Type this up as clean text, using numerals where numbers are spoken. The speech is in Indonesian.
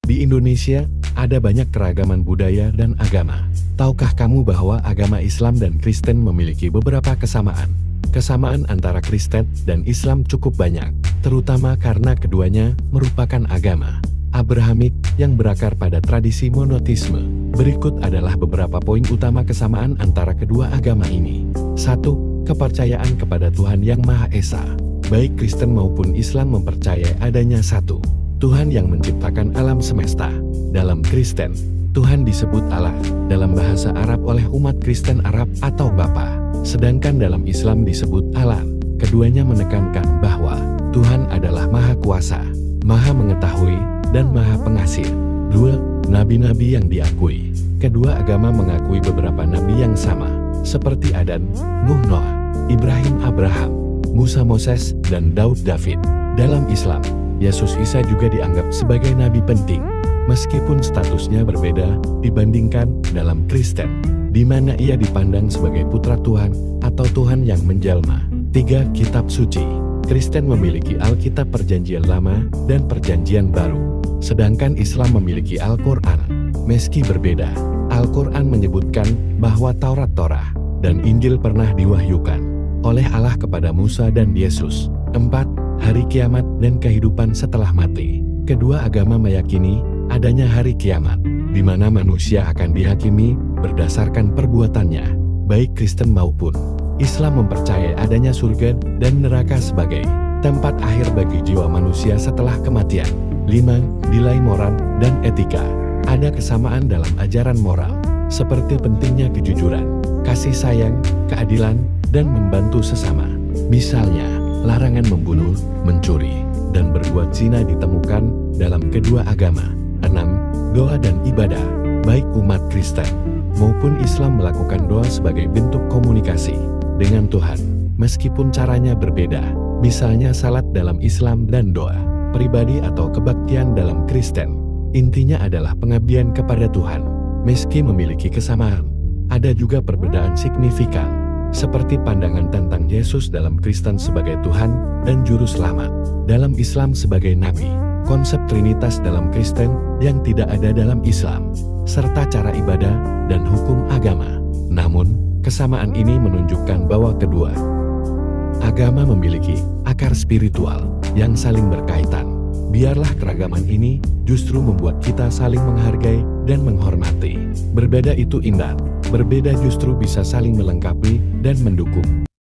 Di Indonesia, ada banyak keragaman budaya dan agama. Tahukah kamu bahwa agama Islam dan Kristen memiliki beberapa kesamaan? Kesamaan antara Kristen dan Islam cukup banyak, terutama karena keduanya merupakan agama Abrahamik yang berakar pada tradisi monoteisme. Berikut adalah beberapa poin utama kesamaan antara kedua agama ini. 1. Kepercayaan kepada Tuhan Yang Maha Esa. Baik Kristen maupun Islam mempercayai adanya satu Tuhan yang menciptakan alam semesta. Dalam Kristen, Tuhan disebut Allah dalam bahasa Arab oleh umat Kristen Arab atau Bapa. Sedangkan dalam Islam disebut Allah. Keduanya menekankan bahwa Tuhan adalah Maha Kuasa, Maha Mengetahui, dan Maha Pengasih. 2. Nabi-nabi yang diakui. Kedua agama mengakui beberapa nabi yang sama, seperti Adan, Nuh, Noah, Ibrahim, Abraham, Musa, Moses, dan Daud, David. Dalam Islam, Yesus Isa juga dianggap sebagai nabi penting, meskipun statusnya berbeda dibandingkan dalam Kristen, di mana ia dipandang sebagai putra Tuhan atau Tuhan yang menjelma. 3. Kitab Suci. Kristen memiliki Alkitab Perjanjian Lama dan Perjanjian Baru, sedangkan Islam memiliki Al-Quran. Meski berbeda, Al-Quran menyebutkan bahwa Taurat, Torah, dan Injil pernah diwahyukan oleh Allah kepada Musa dan Yesus. 4. Hari kiamat dan kehidupan setelah mati. Kedua agama meyakini adanya hari kiamat, di mana manusia akan dihakimi berdasarkan perbuatannya. Baik Kristen maupun Islam mempercayai adanya surga dan neraka sebagai tempat akhir bagi jiwa manusia setelah kematian. 5. Nilai moral dan etika. Ada kesamaan dalam ajaran moral, seperti pentingnya kejujuran, kasih sayang, keadilan, dan membantu sesama. Misalnya, larangan membunuh, mencuri, dan berbuat zina ditemukan dalam kedua agama. 6. Doa dan ibadah. Baik umat Kristen maupun Islam melakukan doa sebagai bentuk komunikasi dengan Tuhan, meskipun caranya berbeda. Misalnya salat dalam Islam dan doa pribadi atau kebaktian dalam Kristen. Intinya adalah pengabdian kepada Tuhan. Meski memiliki kesamaan, ada juga perbedaan signifikan, seperti pandangan tentang Yesus dalam Kristen sebagai Tuhan dan Juru Selamat, dalam Islam sebagai Nabi, konsep Trinitas dalam Kristen yang tidak ada dalam Islam, serta cara ibadah dan hukum agama. Namun, kesamaan ini menunjukkan bahwa kedua agama memiliki akar spiritual yang saling berkaitan. Biarlah keragaman ini justru membuat kita saling menghargai dan menghormati. Berbeda itu indah, berbeda justru bisa saling melengkapi dan mendukung.